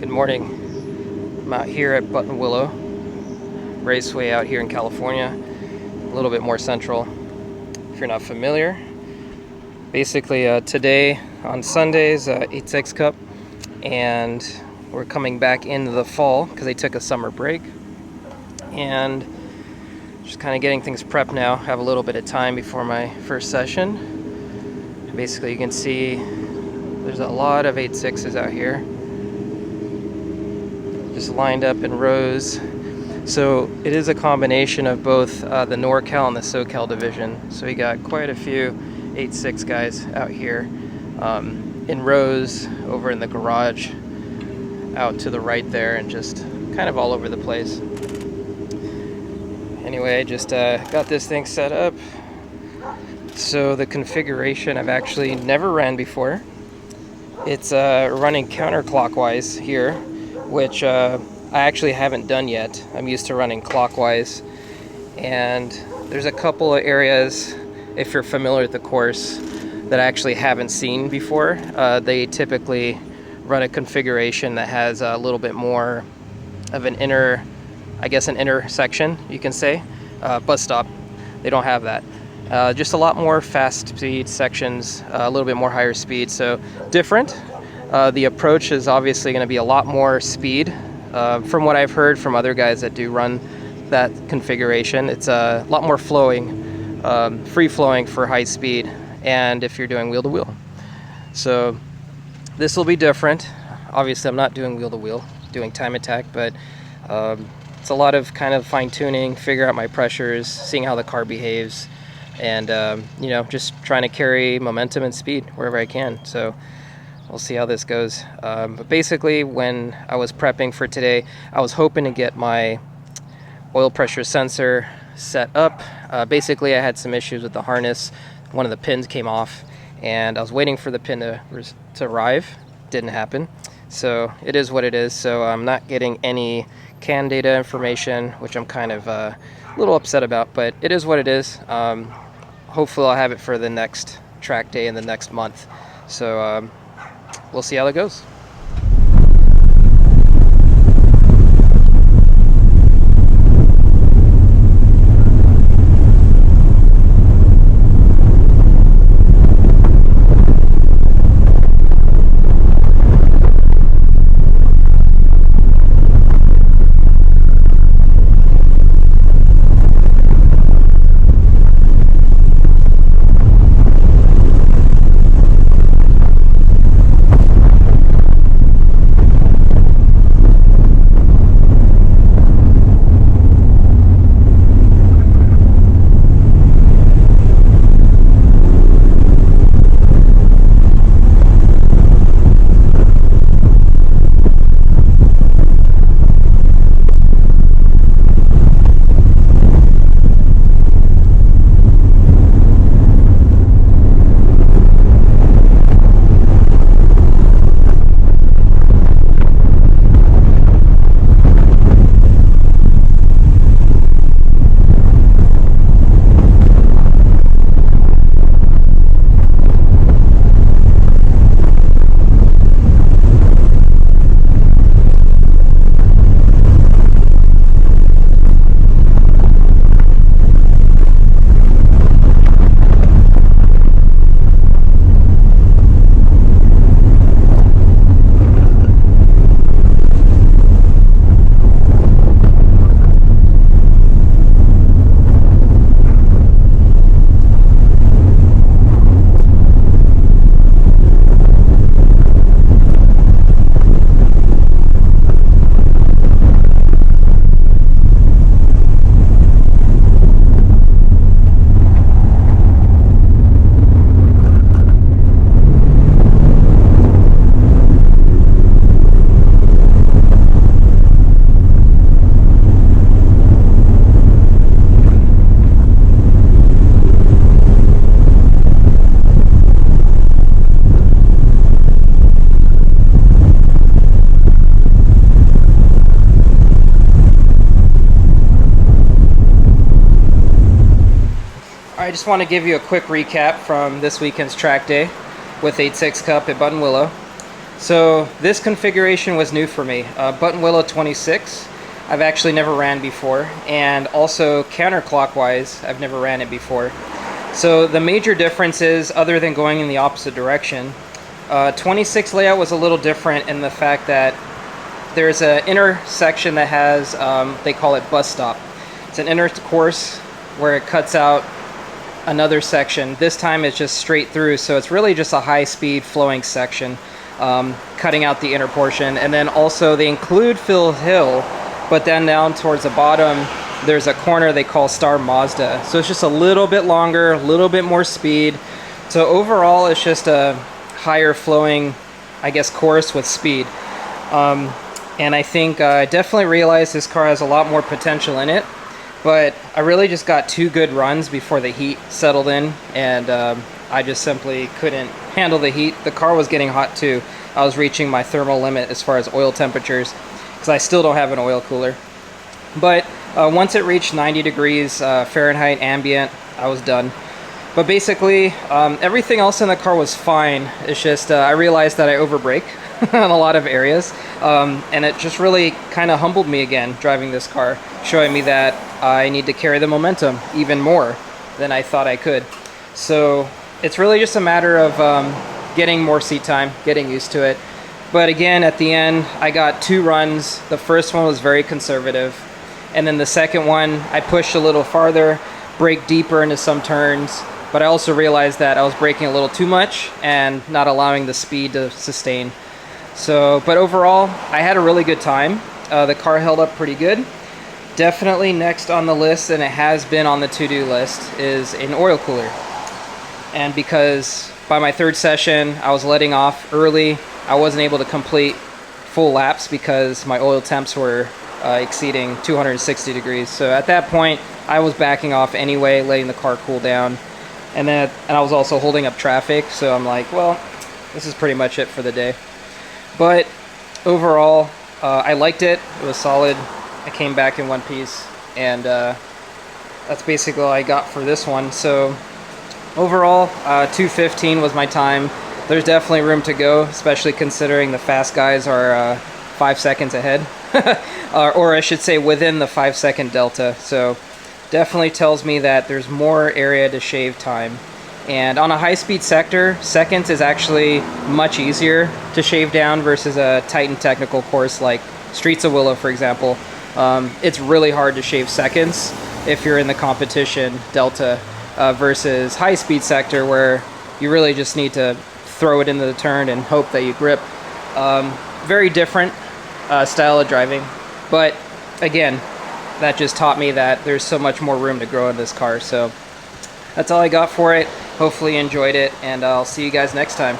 Good morning. I'm out here at Buttonwillow Raceway out here in California, a little bit more central. If you're not familiar, basically today on Sundays, 8-6 Cup, and we're coming back into the fall because they took a summer break, and just kind of getting things prepped now. Have a little bit of time before my first session. Basically, you can see there's a lot of 8-6s out here, just lined up in rows. So it is a combination of both the NorCal and the SoCal division. So we got quite a few 8-6 guys out here in rows over in the garage out to the right there, and just kind of all over the place. Anyway, I just got this thing set up. So the configuration I've actually never ran before. It's running counterclockwise here, which I actually haven't done yet. I'm used to running clockwise, and there's a couple of areas, if you're familiar with the course, that I actually haven't seen before. They typically run a configuration that has a little bit more of an inner, I guess an intersection, you can say, bus stop. They don't have that. Just a lot more fast speed sections, a little bit more higher speed, so different. The approach is obviously going to be a lot more speed. From what I've heard from other guys that do run that configuration, it's a lot more flowing, free-flowing for high speed, and if you're doing wheel-to-wheel. So this will be different. Obviously, I'm not doing wheel-to-wheel, doing time attack, but it's a lot of kind of fine-tuning, figure out my pressures, seeing how the car behaves, and you know, just trying to carry momentum and speed wherever I can. So we'll see how this goes. But basically, when I was prepping for today, I was hoping to get my oil pressure sensor set up. Basically, I had some issues with the harness. One of the pins came off, and I was waiting for the pin to arrive. Didn't happen. So it is what it is. So I'm not getting any CAN data information, which I'm kind of a little upset about, but it is what it is. Hopefully I'll have it for the next track day in the next month. So we'll see how that goes. I just want to give you a quick recap from this weekend's track day with 8-6 Cup at Buttonwillow. So this configuration was new for me. Buttonwillow 26, I've actually never ran before, and also counterclockwise, I've never ran it before. So the major difference is, other than going in the opposite direction, 26 layout was a little different in the fact that there's an inner section that has, they call it bus stop. It's an inner course where it cuts out another section. This time it's just straight through, so it's really just a high-speed flowing section, cutting out the inner portion. And then also they include Phil Hill, but then down towards the bottom there's a corner they call Star Mazda. So it's just a little bit longer, a little bit more speed. So overall it's just a higher flowing, I guess, course with speed. And I think I definitely realized this car has a lot more potential in it, but I really just got 2 good runs before the heat settled in, and I just simply couldn't handle the heat. The car was getting hot too. I was reaching my thermal limit as far as oil temperatures, because I still don't have an oil cooler. But once it reached 90 degrees Fahrenheit ambient, I was done. But basically, everything else in the car was fine. It's just I realized that I overbrake in a lot of areas, and it just really kind of humbled me again driving this car, showing me that I need to carry the momentum even more than I thought I could. So it's really just a matter of getting more seat time, getting used to it. But again, at the end, I got 2 runs. The first one was very conservative, and then the second one I pushed a little farther, brake deeper into some turns, but I also realized that I was braking a little too much and not allowing the speed to sustain. So, but overall, I had a really good time. The car held up pretty good. Definitely next on the list, and it has been on the to-do list, is an oil cooler. And because by my 3rd session, I was letting off early, I wasn't able to complete full laps because my oil temps were exceeding 260 degrees. So at that point, I was backing off anyway, letting the car cool down. And I was also holding up traffic, so I'm like, well, this is pretty much it for the day. But overall, I liked it. It was solid. I came back in one piece, and that's basically all I got for this one. So overall, 2:15 was my time. There's definitely room to go, especially considering the fast guys are 5 seconds ahead, or I should say within the 5-second delta. So definitely tells me that there's more area to shave time. And on a high-speed sector, seconds is actually much easier to shave down versus a tight and technical course like Streets of Willow, for example. It's really hard to shave seconds if you're in the competition delta versus high-speed sector, where you really just need to throw it into the turn and hope that you grip. Very different style of driving, but again, that just taught me that there's so much more room to grow in this car. So that's all I got for it. Hopefully you enjoyed it, and I'll see you guys next time.